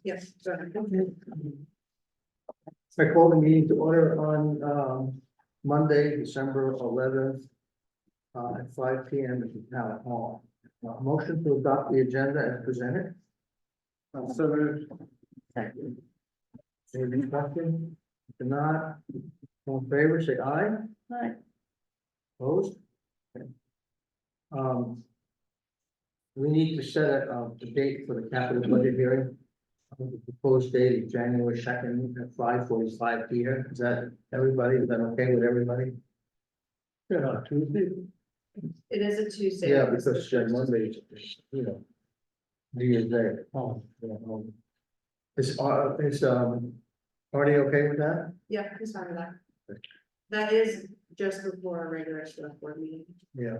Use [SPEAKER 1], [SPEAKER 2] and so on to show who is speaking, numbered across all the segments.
[SPEAKER 1] Yes.
[SPEAKER 2] I call the meeting to order on Monday, December 11th at 5 p.m. at the town hall. Motion to adopt the agenda as presented. So moved. Thank you. Any discussion? If not, all in favor, say aye.
[SPEAKER 1] Aye.
[SPEAKER 2] Opposed? Okay. We need to set a date for the capital budget hearing. The proposed date is January 2nd at 5:45 p.m. Is that everybody? Is that okay with everybody? Yeah, Tuesday.
[SPEAKER 1] It is a Tuesday.
[SPEAKER 2] Yeah, because Monday, you know. New Year's Day. Oh, yeah. Is Artie okay with that?
[SPEAKER 1] Yeah, it's fine with that. That is just before our regular select board meeting.
[SPEAKER 2] Yeah.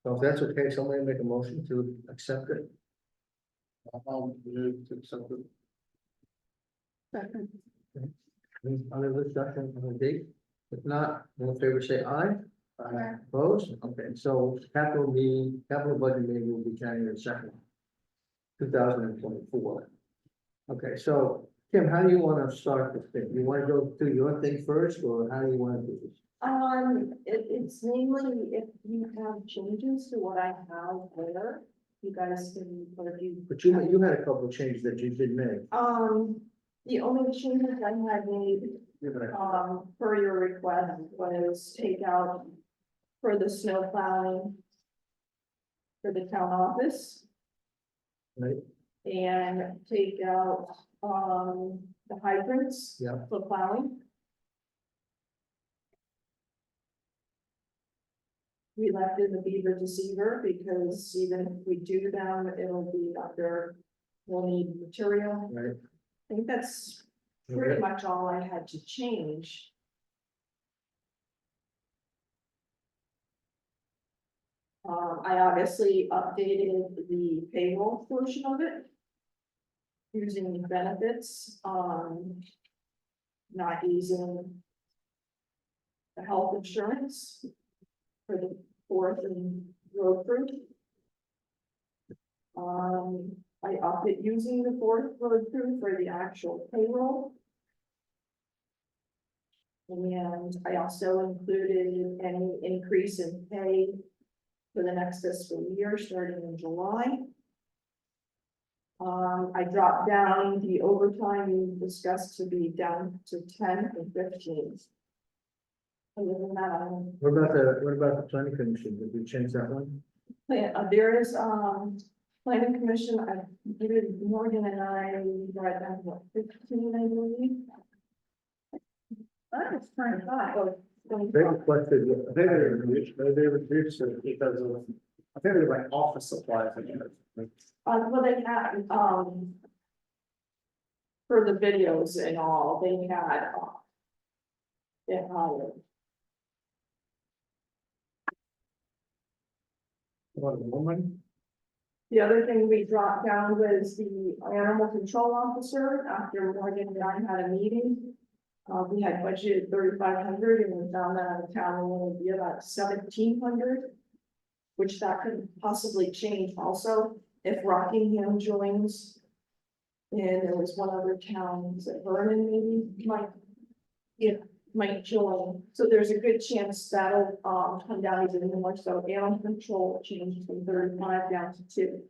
[SPEAKER 2] So if that's okay, somebody make a motion to accept it. I'll move to accept it.
[SPEAKER 1] Second.
[SPEAKER 2] Any other discussion on the date? If not, all in favor, say aye.
[SPEAKER 1] Aye.
[SPEAKER 2] Opposed? Okay, so capital budget meeting will be January 2nd, 2024. Okay, so Kim, how do you want to start this thing? You want to go through your thing first, or how do you want to do this?
[SPEAKER 3] It's mainly if you have changes to what I have there, you guys can, or if you.
[SPEAKER 2] But you had a couple of changes that you did make.
[SPEAKER 3] The only changes I had made, per your request was take out for the snow plowing for the town office.
[SPEAKER 2] Right.
[SPEAKER 3] And take out, the hydrants.
[SPEAKER 2] Yeah.
[SPEAKER 3] For plowing. We left in the beaver deceiver because even if we do them, it'll be under, we'll need material.
[SPEAKER 2] Right.
[SPEAKER 3] I think that's pretty much all I had to change. I obviously updated the payroll portion of it. Using the benefits, not using the health insurance for the fourth and road crew. I opted using the fourth road crew for the actual payroll. And I also included any increase in pay for the next fiscal year, starting in July. I dropped down the overtime we discussed to be down to 10 and 15. Other than that,
[SPEAKER 2] What about the planning commission? Did we change that one?
[SPEAKER 3] there is, planning commission, I did Morgan and I, right down to what, 15, I believe. That's 25. Oh,
[SPEAKER 2] They requested,
[SPEAKER 4] They reduced it because of, I think they like office supplies.
[SPEAKER 3] well, they had, for the videos and all, they had, it hired.
[SPEAKER 2] what, a woman?
[SPEAKER 3] The other thing we dropped down was the animal control officer after Morgan and I had a meeting. We had budgeted 3,500 and we found that out of town will only be about 1,700. Which that could possibly change also if Rockingham joins. And there was one other town, is it Vernon maybe, might join. So there's a good chance that'll come down even more, so animal control changed from 35 down to 2.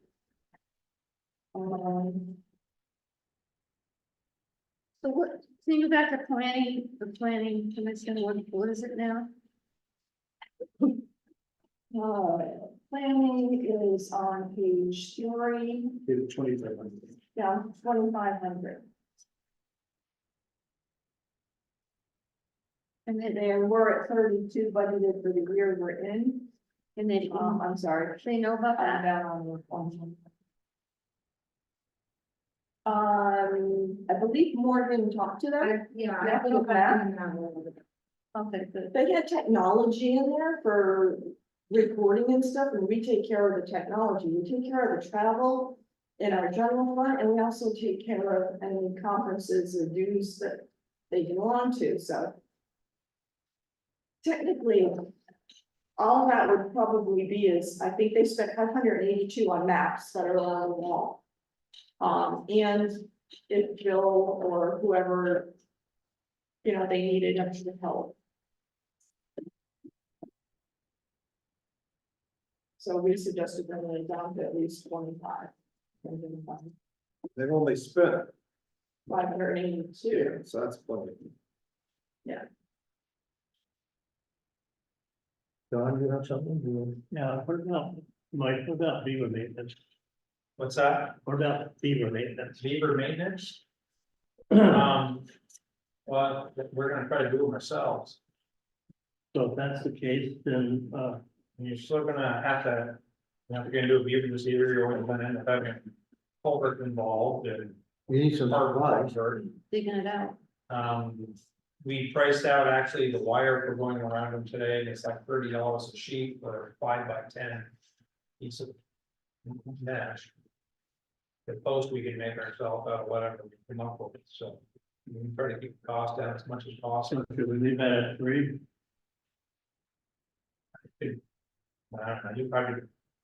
[SPEAKER 1] So what, can you go back to the planning commission, what is it now?
[SPEAKER 3] Planning is on page 3,
[SPEAKER 4] Did 25.
[SPEAKER 3] down 2,500.
[SPEAKER 1] And then
[SPEAKER 3] They were at 32 budgeted for the year we're in.
[SPEAKER 1] and then,
[SPEAKER 3] I'm sorry.
[SPEAKER 1] they know about
[SPEAKER 3] I'm
[SPEAKER 1] that.
[SPEAKER 3] down on the phone. I believe Morgan talked to them.
[SPEAKER 1] Yeah.
[SPEAKER 3] I think that.
[SPEAKER 1] Okay, good.
[SPEAKER 3] They had technology in there for recording and stuff, and we take care of the technology. We take care of the travel in our general fund, and we also take care of any conferences or dues that they go on to, so. Technically, all that would probably be is, I think they spent 582 on maps that are around the wall. And if Bill or whoever, you know, they needed extra help. So we suggested bringing it down to at least 25.
[SPEAKER 4] They've only spent,
[SPEAKER 3] 582.
[SPEAKER 4] so that's plenty.
[SPEAKER 2] John, you have something?
[SPEAKER 5] Yeah, what about, Mike, what about beaver maintenance?
[SPEAKER 6] What's that?
[SPEAKER 5] What about beaver maintenance?
[SPEAKER 6] Beaver maintenance? Well, we're gonna try to do them ourselves.
[SPEAKER 5] So if that's the case, then,
[SPEAKER 6] And you're still gonna have to, you know, if you're gonna do a beaver receiver, you're gonna end up having culvert involved and.
[SPEAKER 2] You need some supplies.
[SPEAKER 1] Digging it out.
[SPEAKER 6] We priced out actually the wire for going around them today, and it's like $30 a sheet for 5x10 piece of mesh. The post we can make ourselves out of whatever we come up with, so we can try to keep the cost down as much as possible.
[SPEAKER 5] should we leave that at 3?
[SPEAKER 6] I don't know, you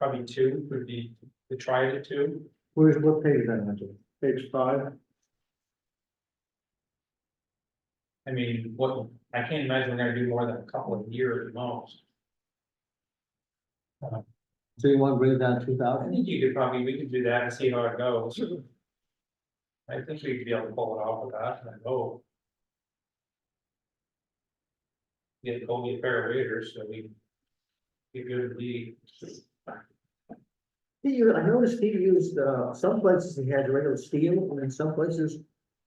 [SPEAKER 6] probably 2 would be, to try it at 2.
[SPEAKER 2] What page is that, Hunter?
[SPEAKER 4] Page 5.
[SPEAKER 6] I mean, I can't imagine we're gonna do more than a couple of years at most.
[SPEAKER 2] So you want to bring it down
[SPEAKER 6] I
[SPEAKER 2] 2,000?
[SPEAKER 6] think we could do that and see how it goes. I think we'd be able to pull it off with that, and I hope. Get Colby a pair of waders, so we. Get good at the.
[SPEAKER 2] I noticed he used, some places he had regular steel, and in some places,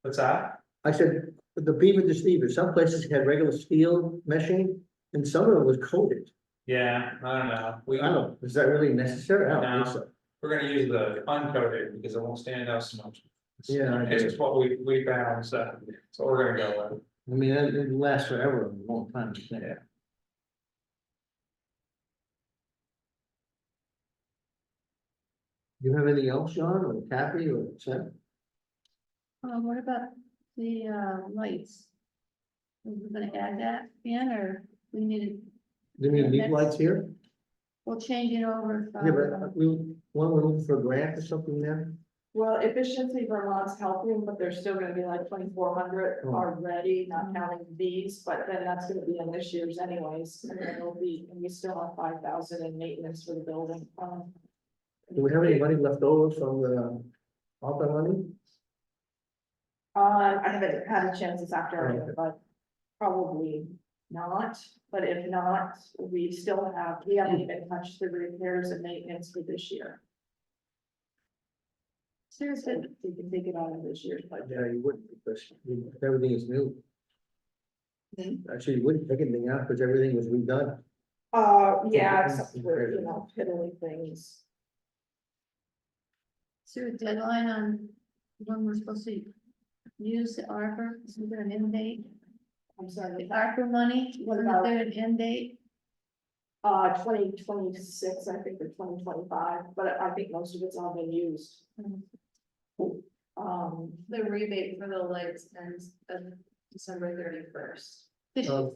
[SPEAKER 6] What's that?
[SPEAKER 2] I said, the beaver deceiver, some places had regular steel meshing, and some of it was coated.
[SPEAKER 6] Yeah, I don't know,
[SPEAKER 2] I don't, is that really necessary? I don't think so.
[SPEAKER 6] we're gonna use the uncoated because it won't stand out so much.
[SPEAKER 2] Yeah, I
[SPEAKER 6] It's
[SPEAKER 2] agree.
[SPEAKER 6] just what we found, so we're gonna go with.
[SPEAKER 2] I mean, it lasts forever, a long time. I think.
[SPEAKER 6] Yeah.
[SPEAKER 2] You have anything else, John, or Kathy, or Seth?
[SPEAKER 1] What about the, lights? Are we gonna add that in, or we need,
[SPEAKER 2] Do we need
[SPEAKER 1] Next.
[SPEAKER 2] lights here?
[SPEAKER 1] we'll change it over from.
[SPEAKER 2] Yeah, but we, one, we're looking for a grant or something there?
[SPEAKER 3] Well, efficiency Vermont's helping, but there's still gonna be like 2,400
[SPEAKER 2] Oh.
[SPEAKER 3] already, not counting these, but then that's gonna be in this year's anyways. And then it'll be, and we still have 5,000 in maintenance for the building.
[SPEAKER 2] Do we have any money left over from the ARPA money?
[SPEAKER 3] I haven't had a chance this afternoon,
[SPEAKER 2] Okay.
[SPEAKER 3] but probably not. But if not, we haven't even touched the repairs and maintenance for this year. So
[SPEAKER 1] Seriously,
[SPEAKER 3] we can take it out of this year's budget.
[SPEAKER 2] Yeah, you wouldn't, because everything is new.
[SPEAKER 3] Hmm?
[SPEAKER 2] Actually, you wouldn't take anything out, because everything was redone.
[SPEAKER 3] Yeah, except for, you know, piddly things.
[SPEAKER 1] is there a deadline on when we're supposed to use the ARPA? Isn't there an end date?
[SPEAKER 3] I'm
[SPEAKER 1] The
[SPEAKER 3] sorry,
[SPEAKER 1] ARPA money,
[SPEAKER 3] What
[SPEAKER 1] isn't
[SPEAKER 3] about-
[SPEAKER 1] there an end date?
[SPEAKER 3] 2026, I think, or 2025, but I think most of it's all been used.
[SPEAKER 7] The rebate for the lights ends of December 31st.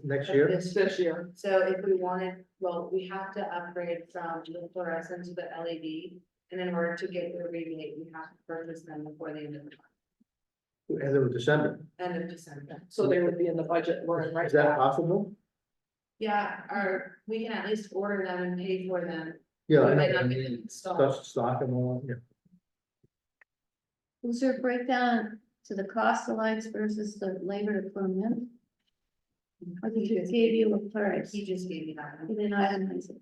[SPEAKER 2] Next year?
[SPEAKER 3] It's this year.
[SPEAKER 7] So if we wanted, well, we have to upgrade from the fluorescent to the LED. And in order to get the rebate, we have to purchase them before the end of the
[SPEAKER 2] End of December.
[SPEAKER 7] end of December.
[SPEAKER 3] So they would be in the budget we're in right
[SPEAKER 2] Is that
[SPEAKER 3] now.
[SPEAKER 2] possible?
[SPEAKER 7] Yeah, or we can at least order them and pay for them.
[SPEAKER 2] Yeah, I
[SPEAKER 7] We might
[SPEAKER 2] know.
[SPEAKER 7] not get them installed.
[SPEAKER 2] Stuff, stock and all, yeah.
[SPEAKER 1] Was there a breakdown to the cost of lights versus the labor to put them in? I think he gave you a price,
[SPEAKER 7] He just gave me that.
[SPEAKER 1] he didn't itemize it.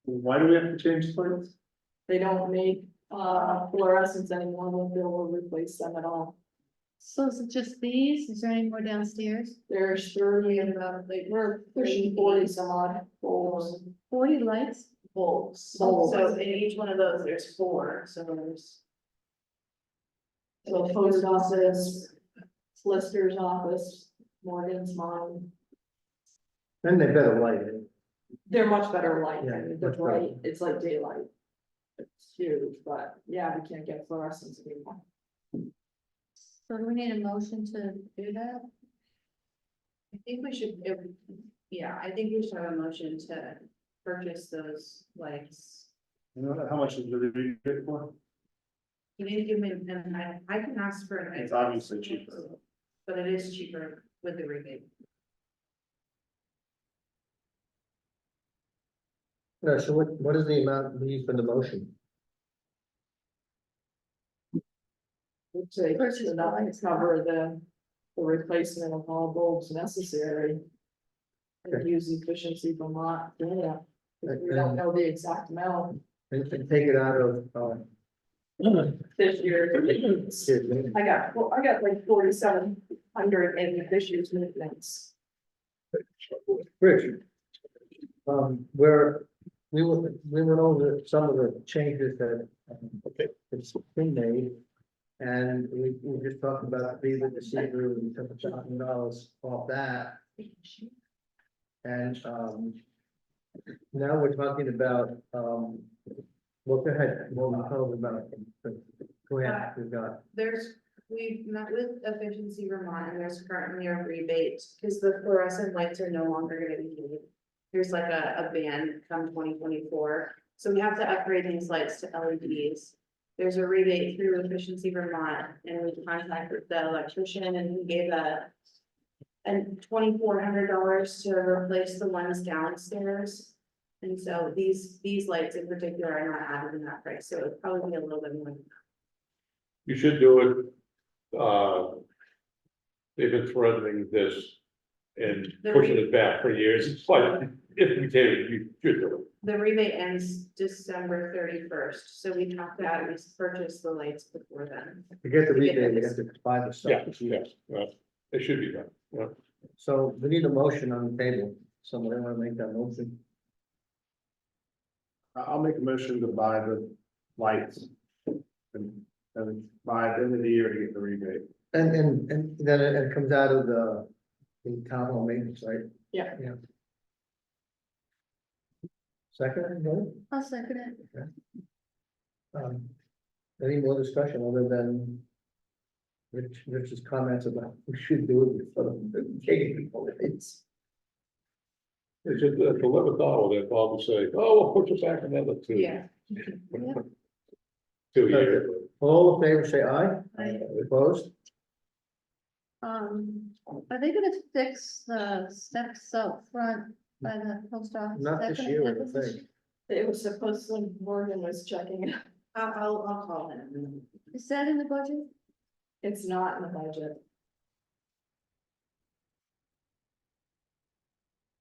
[SPEAKER 4] Why do we have to change the plans?
[SPEAKER 3] They don't make fluorescents anymore, we'll be able to replace them at all.
[SPEAKER 1] So is it just these? Is there any more downstairs?
[SPEAKER 3] There's 30 and we're pushing 40 some odd bulbs.
[SPEAKER 1] 40 lights?
[SPEAKER 7] Bulbs.
[SPEAKER 3] Bulbs.
[SPEAKER 7] So in each one of those, there's 4, so there's.
[SPEAKER 3] So post office, solicitor's office, Morgan's mine.
[SPEAKER 2] And they better light it.
[SPEAKER 3] They're much better light,
[SPEAKER 2] Yeah,
[SPEAKER 3] I mean, they're
[SPEAKER 2] much better.
[SPEAKER 3] bright, it's like daylight. It's huge, but yeah, we can't get fluorescents anymore.
[SPEAKER 1] So do we need a motion to do that?
[SPEAKER 7] I think we should, Yeah, I think we should have a motion to purchase those lights.
[SPEAKER 4] You know, how much is the rebate for?
[SPEAKER 7] You need to give me, and I can ask for it.
[SPEAKER 4] It's obviously cheaper.
[SPEAKER 7] But it is cheaper with the rebate.
[SPEAKER 2] Yeah, so what is the amount we need for the motion?
[SPEAKER 3] Would take to not cover the replacement of all bulbs necessary. And use efficiency Vermont data, because we don't know the exact amount
[SPEAKER 2] And take it out of,
[SPEAKER 3] this year.
[SPEAKER 2] excuse me.
[SPEAKER 3] I got like 4,700 in this year's maintenance.
[SPEAKER 2] Rich. Where we went over some of the changes that it's been made. And we just talked about the receiver, we took $1,000 off that. And now we're talking about well, go ahead, well, we're talking about. Go ahead, we've got.
[SPEAKER 7] We've met with Efficiency Vermont and there's currently a rebate because the fluorescent lights are no longer gonna be needed. There's like a ban come 2024, so we have to upgrade these lights to LEDs. There's a rebate through Efficiency Vermont and we contacted the electrician and he gave and $2,400 to replace the ones downstairs. And so these lights in particular are not added in that price, so it would probably be a little bit more.
[SPEAKER 8] You should do it. They've been threatening this and pushing it back for years. It's like, if we did, you should do it.
[SPEAKER 7] The rebate ends December 31st, so we have to at least purchase the lights before then.
[SPEAKER 2] To get the
[SPEAKER 7] To get
[SPEAKER 2] rebate, we
[SPEAKER 7] this.
[SPEAKER 2] have to buy the
[SPEAKER 8] Yeah,
[SPEAKER 2] stuff.
[SPEAKER 8] yes, it should be done, yeah.
[SPEAKER 2] So we need a motion on the table. Somebody want to make that motion?
[SPEAKER 4] I'll make a motion to buy the lights. And by the end of the year to get the rebate.
[SPEAKER 2] And then it comes out of the town hall maintenance, right?
[SPEAKER 3] Yeah.
[SPEAKER 2] Yeah. Second, no?
[SPEAKER 1] I'll second it.
[SPEAKER 2] Any more discussion other than Rich's comments about we should do it before the taking people it's.
[SPEAKER 8] It's just at $11, they'll probably say, oh, we'll push it back another two.
[SPEAKER 7] Yeah.
[SPEAKER 8] 2 years.
[SPEAKER 2] All in favor, say aye.
[SPEAKER 1] Aye.
[SPEAKER 2] Opposed?
[SPEAKER 1] Are they gonna fix the steps out front by the post office?
[SPEAKER 2] Not
[SPEAKER 1] Is that
[SPEAKER 2] this
[SPEAKER 1] gonna
[SPEAKER 2] year, I
[SPEAKER 1] happen
[SPEAKER 2] don't
[SPEAKER 1] this
[SPEAKER 2] think.
[SPEAKER 3] It was supposed to, Morgan was checking it.
[SPEAKER 7] I'll call him.
[SPEAKER 1] year? Is that in the budget?
[SPEAKER 3] It's not in the budget.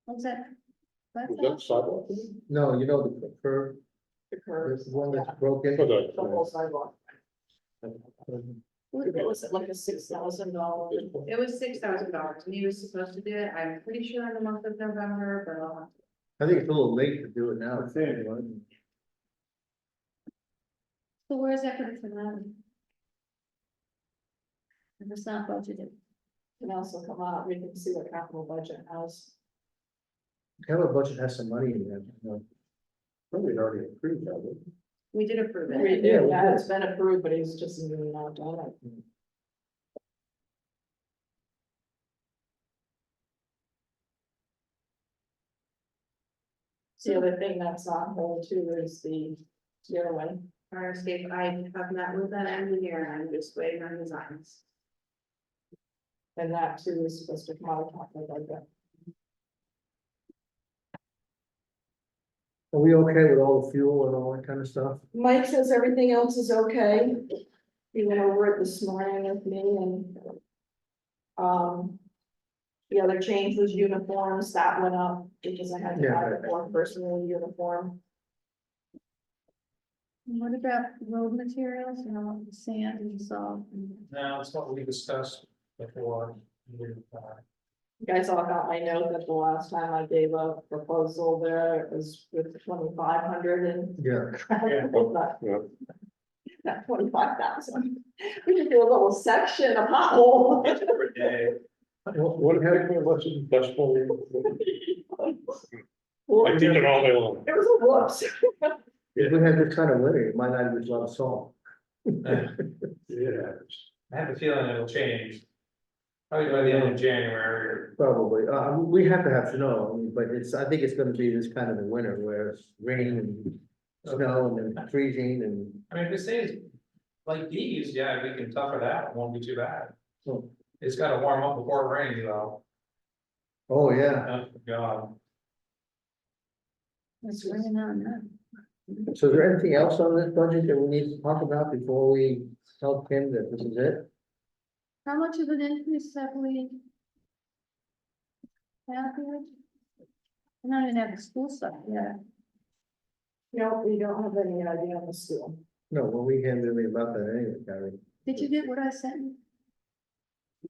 [SPEAKER 1] What's that? What's
[SPEAKER 8] Was that
[SPEAKER 1] that?
[SPEAKER 8] sidewalk?
[SPEAKER 2] No, you know, the curve,
[SPEAKER 3] The
[SPEAKER 2] the
[SPEAKER 3] curves,
[SPEAKER 2] one
[SPEAKER 3] yeah,
[SPEAKER 2] that's broken.
[SPEAKER 8] For
[SPEAKER 3] the
[SPEAKER 8] the,
[SPEAKER 3] whole sidewalk.
[SPEAKER 1] What-
[SPEAKER 3] It was like a $6,000.
[SPEAKER 7] It was $6,000 and he was supposed to do it, I'm pretty sure in the month of November, but I'll have to.
[SPEAKER 2] I think it's a little late to do it now.
[SPEAKER 1] So where's that gonna come out? If it's not budgeted.
[SPEAKER 3] Can also come out, we can see what capital budget has.
[SPEAKER 2] Capital budget has some money in there. You know.
[SPEAKER 4] Probably already approved that.
[SPEAKER 7] We did approve it.
[SPEAKER 3] We
[SPEAKER 2] Yeah,
[SPEAKER 3] did,
[SPEAKER 2] we
[SPEAKER 3] yeah,
[SPEAKER 2] did.
[SPEAKER 3] it's been approved, but he's just really not done it. The other thing that's on hold too is the stairway.
[SPEAKER 7] Fire escape, I have met with that engineer and I'm just waiting on designs.
[SPEAKER 3] And that too is supposed to come out of capital budget.
[SPEAKER 2] Are we okay with all the fuel and all that kind of stuff?
[SPEAKER 3] Mike says everything else is okay. He went over it this morning with me and. The other change was uniforms, that went up because I had to
[SPEAKER 2] Yeah.
[SPEAKER 3] have a one person in uniform.
[SPEAKER 1] And what about road materials, you know, the sand and salt?
[SPEAKER 6] Now, it's what we discussed before.
[SPEAKER 3] You guys all got my note that the last time I gave a proposal there, it was with 2,500 and.
[SPEAKER 2] Yeah.
[SPEAKER 8] yeah.
[SPEAKER 3] Not 25,000. We could do a little section, a pothole.
[SPEAKER 6] Per day.
[SPEAKER 8] What happened to what's in decimal? I
[SPEAKER 3] It
[SPEAKER 8] teach it all day long.
[SPEAKER 3] was a whoops.
[SPEAKER 2] If we had this kind of winter, it might not use a lot of salt.
[SPEAKER 8] Yeah.
[SPEAKER 6] I have a feeling it'll change. Probably by the end of January or.
[SPEAKER 2] Probably, we have to have snow, I mean, but I think it's gonna be this kind of a winter where it's rain and snow and then freezing and.
[SPEAKER 6] I mean, if it stays like these, yeah, we can tough it out, it won't be too bad.
[SPEAKER 2] Oh.
[SPEAKER 6] It's gotta warm up before it rains though.
[SPEAKER 2] Oh, yeah,
[SPEAKER 6] Oh, God.
[SPEAKER 1] It's raining on now.
[SPEAKER 2] so is there anything else on this budget that we need to talk about before we tell Kim that this is it?
[SPEAKER 1] How much of an increase have we? Had here? I'm not even have the school stuff yet.
[SPEAKER 3] No, we don't have any idea on the school.
[SPEAKER 2] No, well, we can't do anything about that anyway, Gary.
[SPEAKER 1] Did you get what I sent you?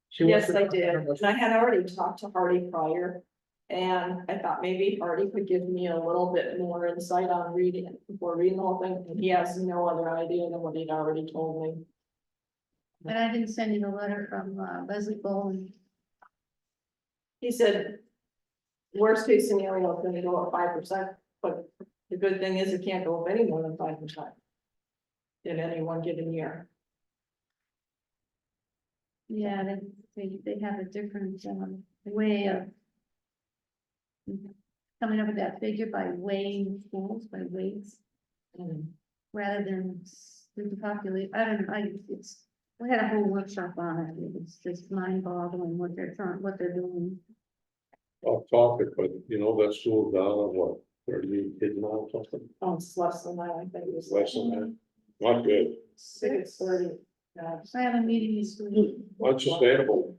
[SPEAKER 2] She wants
[SPEAKER 3] Yes,
[SPEAKER 2] to-
[SPEAKER 3] I did, and I had already talked to Hardy prior. And I thought maybe Hardy could give me a little bit more insight on reading it before reading the whole thing, and he has no other idea than what he'd already told me.
[SPEAKER 1] And I didn't send you the letter from Leslie Bowen.
[SPEAKER 3] He said, worst case scenario, it's gonna go up 5%, but the good thing is it can't go up any more than 5%. In any one given year.
[SPEAKER 1] Yeah, they have a different way of coming up with that figure by weighing schools, by weights, rather than the population. I don't know, we had a whole workshop on it. It was just mind boggling what they're doing.
[SPEAKER 8] Off topic, but you know, that school's down on what, 38 kids now or something,
[SPEAKER 3] Oh, it's less than that, I think it was.
[SPEAKER 8] less than that, not good,
[SPEAKER 3] I think it's 30.
[SPEAKER 1] I have a meeting this week.
[SPEAKER 8] unsustainable,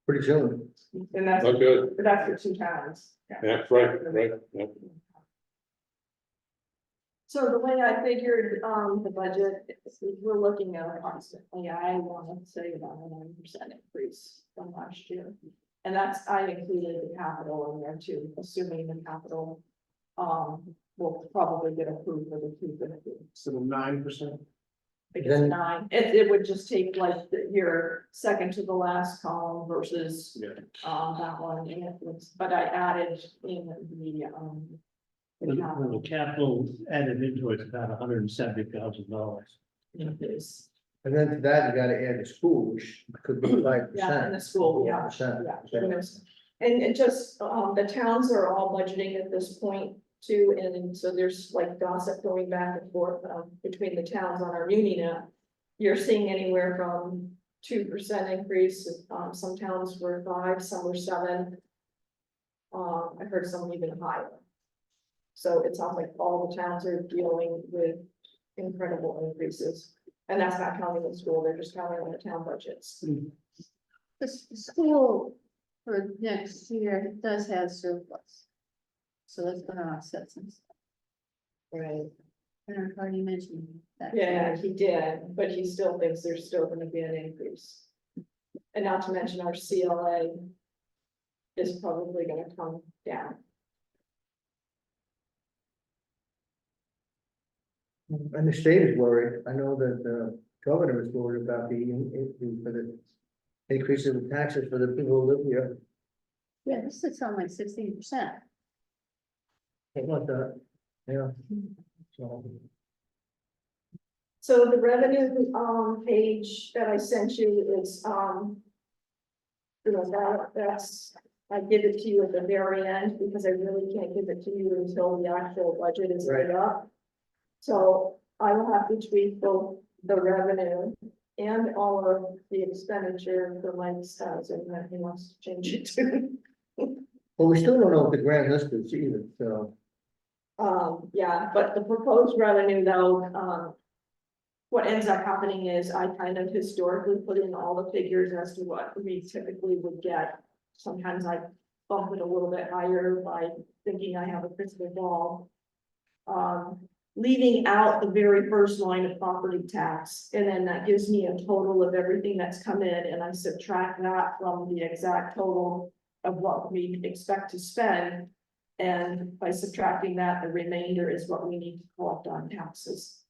[SPEAKER 2] Pretty soon.
[SPEAKER 3] And that's,
[SPEAKER 8] not good,
[SPEAKER 3] but that's for 2 towns.
[SPEAKER 8] yeah, right, yeah.
[SPEAKER 3] So the way I figured, the budget, is we're looking at approximately, I want to say about a 9% increase from last year. And that's, I included the capital in there too, assuming the capital, will probably get approved for the 250.
[SPEAKER 4] So 9%.
[SPEAKER 3] I guess
[SPEAKER 2] Then-
[SPEAKER 3] 9, it would just take like your second to the last column versus,
[SPEAKER 4] Yeah.
[SPEAKER 3] that one, and it was, but I added in the
[SPEAKER 5] The capital added into it's about $170,000.
[SPEAKER 3] is,
[SPEAKER 2] And then to that, you gotta add the school, which could be 5%.
[SPEAKER 3] yeah, in the school, yeah.
[SPEAKER 2] 4%.
[SPEAKER 3] Yeah, and it just, the towns are all budgeting at this point too, and so there's like gossip going back and forth, between the towns on our Unina. You're seeing anywhere from 2% increase, some towns were 5, some were 7. I heard some even higher. So it sounds like all the towns are dealing with incredible increases, and that's not counting the school, they're just counting on the town budgets.
[SPEAKER 1] The school for next year does have surplus. So that's gonna offset some stuff.
[SPEAKER 3] Right.
[SPEAKER 1] I don't know if you mentioned that.
[SPEAKER 3] Yeah, he did, but he still thinks there's still gonna be an increase. And not to mention our CLA is probably gonna come down.
[SPEAKER 2] And the state is worried. I know that the governor is worried about for the increase in the taxes for the people who live here.
[SPEAKER 1] Yeah, this is on like 16%.
[SPEAKER 2] Something like that, yeah. So,
[SPEAKER 3] So the revenue, page that I sent you is, you know, that's, I give it to you at the very end because I really can't give it to you until the actual budget is laid up. So I will have to tweak both the revenue and all of the expenditure for Mike's house, and then he wants to change it to.
[SPEAKER 2] well, we still don't know what the grand list is either, so.
[SPEAKER 3] Yeah, but the proposed revenue though, what ends up happening is I kind of historically put in all the figures as to what we typically would get. Sometimes I bump it a little bit higher by thinking I have a crystal ball. Leaving out the very first line of property tax, and then that gives me a total of everything that's come in, and I subtract that from the exact total of what we expect to spend. And by subtracting that, the remainder is what we need to collect on taxes.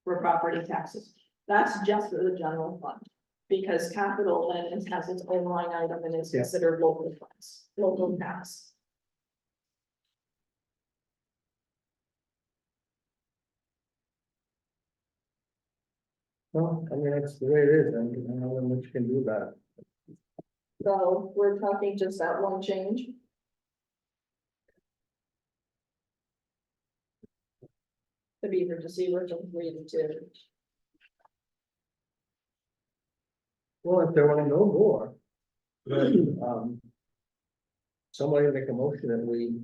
[SPEAKER 3] For property taxes, that's just for the general fund, because capital then has its own line item and is
[SPEAKER 2] Yeah.
[SPEAKER 3] considered local funds, local tax.
[SPEAKER 2] Well, I mean, that's the way it is, and I don't know what you can do about it.
[SPEAKER 3] So we're talking just that one change. The beaver deceiver from 3 to 2.
[SPEAKER 2] Well, if there are no more, then, somebody make a motion that we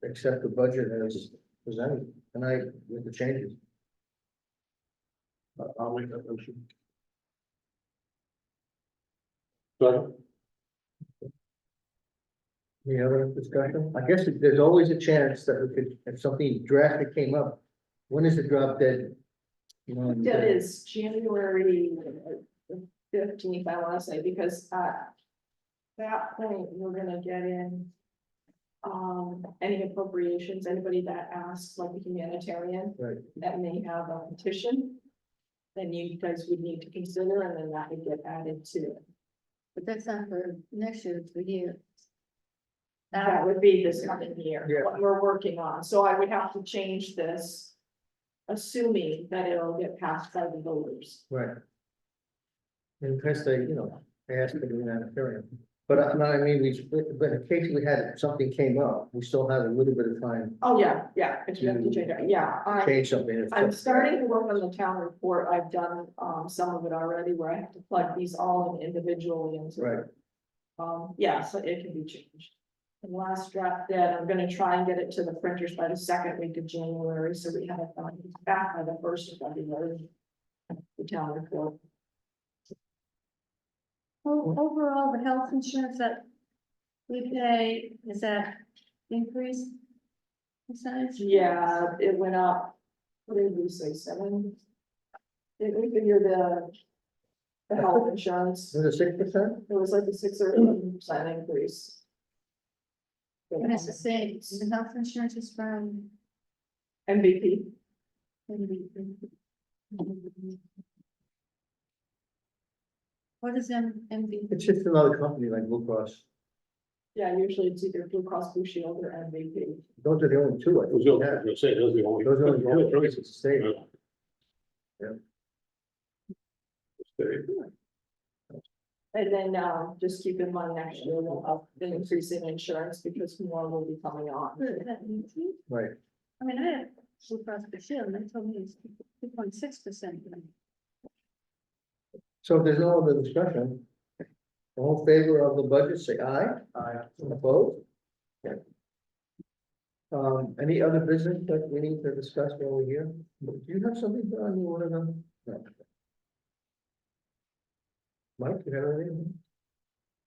[SPEAKER 2] accept the budget as presented tonight with the changes.
[SPEAKER 8] I'll make that motion. Second.
[SPEAKER 2] Any other discussion? I guess there's always a chance that we could, if something drastic came up, when is the drop dead? You know,
[SPEAKER 3] That is January 15th, I wanna say, because at that point, we're gonna get in. Any appropriations, anybody that asks, like a humanitarian,
[SPEAKER 2] Right.
[SPEAKER 3] that may have a petition. Then you guys would need to consider, and then that would get added to it.
[SPEAKER 1] But that's not for next year, it's for year.
[SPEAKER 3] That would be this coming year,
[SPEAKER 2] Yeah.
[SPEAKER 3] what we're working on, so I would have to change this. Assuming that it'll get passed by the voters.
[SPEAKER 2] Right. In case they, they ask for the humanitarian, but I mean, but in case we had, something came up, we still have a little bit of time
[SPEAKER 3] Oh, yeah, if you have to change it, yeah,
[SPEAKER 2] to change something. if
[SPEAKER 3] I'm
[SPEAKER 2] something-
[SPEAKER 3] starting to work on the town report, I've done, some of it already, where I have to plug these all in individually into.
[SPEAKER 2] Right,
[SPEAKER 3] Yeah, so it can be changed. The last draft that I'm gonna try and get it to the printers by the second week of January, so we have it back by the first of February. The town report.
[SPEAKER 1] Overall, the health insurance that we pay, is that increased? Percentage?
[SPEAKER 3] Yeah, it went up, what did we say, 7? Did we figure the health insurance,
[SPEAKER 2] was it 6%?
[SPEAKER 3] it was like a 6 or 7% increase.
[SPEAKER 1] And it's the same, the health insurance is from.
[SPEAKER 3] MVP,
[SPEAKER 1] What is MV?
[SPEAKER 2] It's just another company like Blue Cross.
[SPEAKER 3] yeah, usually it's either Blue Cross Blue Shield or MVP.
[SPEAKER 2] Those are the only two. I think
[SPEAKER 8] Those
[SPEAKER 2] we
[SPEAKER 8] are, I
[SPEAKER 2] have.
[SPEAKER 8] was gonna say, those are the only.
[SPEAKER 2] Those are the only choices to stay.
[SPEAKER 3] And then, just keep in mind next year, we'll have an increase in insurance because more will be coming on.
[SPEAKER 2] Right.
[SPEAKER 1] I mean, I have Blue Cross Blue Shield, and they told me it's 2.6%.
[SPEAKER 2] So if there's no other discussion, all in favor of the budget, say aye.
[SPEAKER 4] Aye.
[SPEAKER 2] Opposed? Okay. Any other business that we need to discuss while we're here? Do you have something on you want to? No. Mike, you have anything?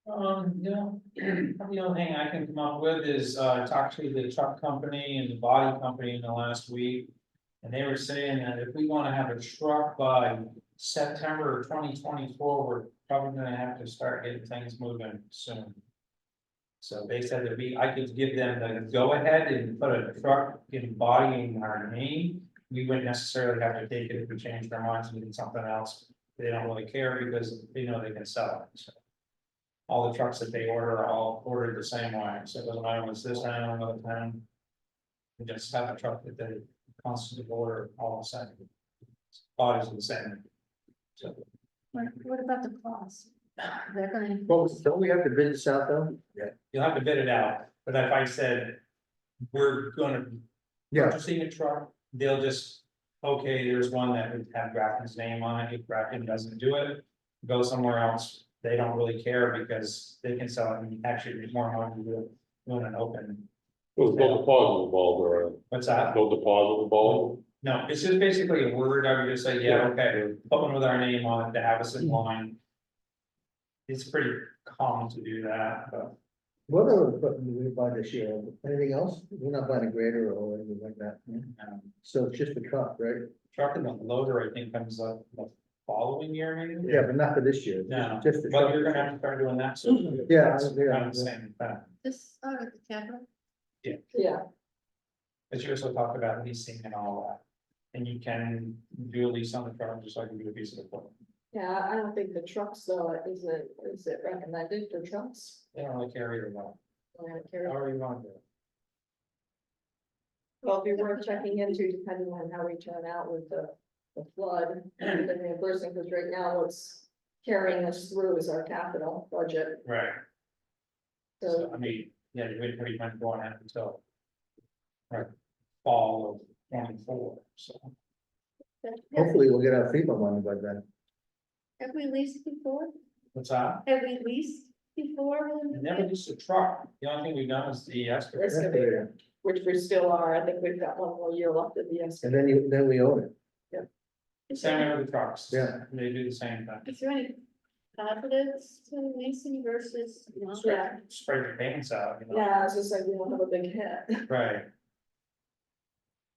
[SPEAKER 6] The only thing I can come up with is, talk to the truck company and the body company in the last week. And they were saying that if we wanna have a truck by September 2024, we're probably gonna have to start getting things moving soon. So they said that I could give them the go ahead and put a truck embodying our name. We wouldn't necessarily have to take it if we changed our minds and did something else. They don't really care because they know they can sell it, so. All the trucks that they order are all ordered the same way, so it doesn't matter if it's this town or another town. We just have a truck that they constantly order all the same. Bodies are the same. So,
[SPEAKER 1] What about the cost? They're gonna.
[SPEAKER 2] Well, don't we have to bid this out though? Yeah.
[SPEAKER 6] you'll have to bid it out, but if I said, we're gonna
[SPEAKER 2] Yeah,
[SPEAKER 6] purchasing a truck, they'll just, okay, there's one that would have Grafton's name on it, if Grafton doesn't do it, go somewhere else. They don't really care because they can sell it and actually get more money doing an open.
[SPEAKER 8] There's no deposit involved, or
[SPEAKER 6] What's that?
[SPEAKER 8] no deposit involved.
[SPEAKER 6] No, it's just basically a word, I would just say, yeah, okay, open with our name on it to have us in line. It's pretty common to do that, but
[SPEAKER 2] what other equipment did we buy this year? Anything else? We're not buying a grader or anything like that. So it's just a truck, right?
[SPEAKER 6] truck and the loader, I think, comes up the following year, maybe?
[SPEAKER 2] Yeah, but not for this year.
[SPEAKER 6] No,
[SPEAKER 2] Just the
[SPEAKER 6] but
[SPEAKER 2] truck.
[SPEAKER 6] you're gonna have to start doing that soon.
[SPEAKER 2] Yeah,
[SPEAKER 6] It's
[SPEAKER 2] yeah,
[SPEAKER 6] kind of the same thing.
[SPEAKER 1] This, at the capital,
[SPEAKER 3] Yeah,
[SPEAKER 6] But you also talk about leasing and all that. And you can do a lease on the truck, just like you do a piece of equipment.
[SPEAKER 3] yeah, I don't think the trucks though, is it recommended for trucks?
[SPEAKER 6] They don't really care either way.
[SPEAKER 3] Well,
[SPEAKER 6] However you want to do it.
[SPEAKER 3] it'd be worth checking into depending on how we turn out with the the flood and the reimbursing, because right now what's carrying us through is our capital budget,
[SPEAKER 6] Right,
[SPEAKER 3] so.
[SPEAKER 6] so, I mean, yeah, you wait pretty much going out until. Right, fall of 24, so.
[SPEAKER 2] Hopefully we'll get our FEMA money by then.
[SPEAKER 1] Have we leased before?
[SPEAKER 6] What's that?
[SPEAKER 1] Have we leased before?
[SPEAKER 6] We never used a truck, the only thing we've done is the excavator.
[SPEAKER 3] Excavator, which we still are, I think we've got one more year left of the
[SPEAKER 2] And
[SPEAKER 3] excavator.
[SPEAKER 2] then we own it.
[SPEAKER 1] Is
[SPEAKER 6] Same
[SPEAKER 1] there,
[SPEAKER 6] with the trucks.
[SPEAKER 2] Yeah.
[SPEAKER 6] They do the same thing.
[SPEAKER 1] is there any positives to leasing versus? not?
[SPEAKER 3] Yeah,
[SPEAKER 6] Spread your payments out, you know.
[SPEAKER 3] yeah, as I said, we don't have a big hit.
[SPEAKER 6] Right.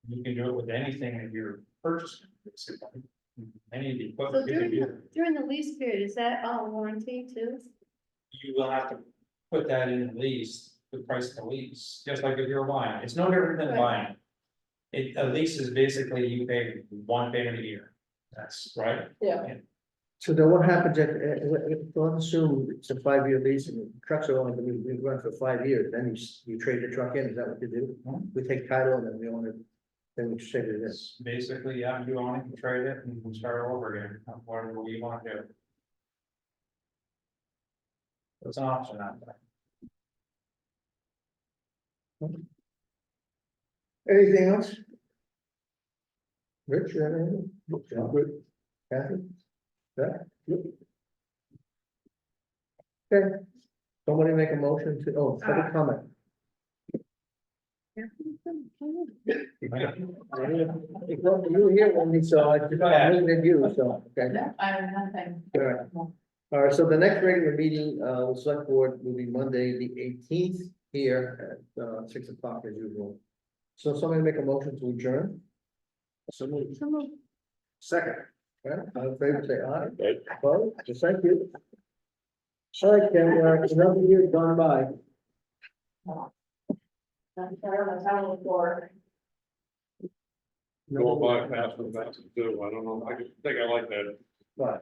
[SPEAKER 6] You can do it with anything that you're purchasing, basically. Any of the
[SPEAKER 1] So
[SPEAKER 6] equipment. you can do.
[SPEAKER 1] during the lease period, is that all warranty too?
[SPEAKER 6] You will have to put that in the lease, the price of the lease, just like if you're buying, it's no different than
[SPEAKER 1] Right.
[SPEAKER 6] buying. A lease is basically you pay one payment a year, that's right.
[SPEAKER 3] Yeah,
[SPEAKER 2] So then what happens let's assume it's a 5-year lease and the trucks are only gonna be run for 5 years, then you trade the truck in, is that what you do? We take title and then we own it, then we trade it in.
[SPEAKER 6] It's basically, yeah, you own it, you trade it, and you start all over again, whatever you want to do. It's an option out there.
[SPEAKER 2] Anything else? Rich, you have anything? Good. Kathy? Yeah? Good. Okay. Somebody make a motion to, public comment. You were here when we saw it,
[SPEAKER 6] Go ahead.
[SPEAKER 2] than you, so, okay.
[SPEAKER 7] I have nothing.
[SPEAKER 2] All right. All right, so the next regular meeting, the select board will be Monday, the 18th, here at 6 o'clock as usual. So somebody make a motion to adjourn? So moved. Second. All right, all in favor, say aye.
[SPEAKER 8] Right.
[SPEAKER 2] Opposed? Just thank you. All right, Ken, another year gone by.
[SPEAKER 3] I'm sorry, I'm telling you for.
[SPEAKER 8] Go by fast and fast too, I don't know, I just think I like that.
[SPEAKER 2] But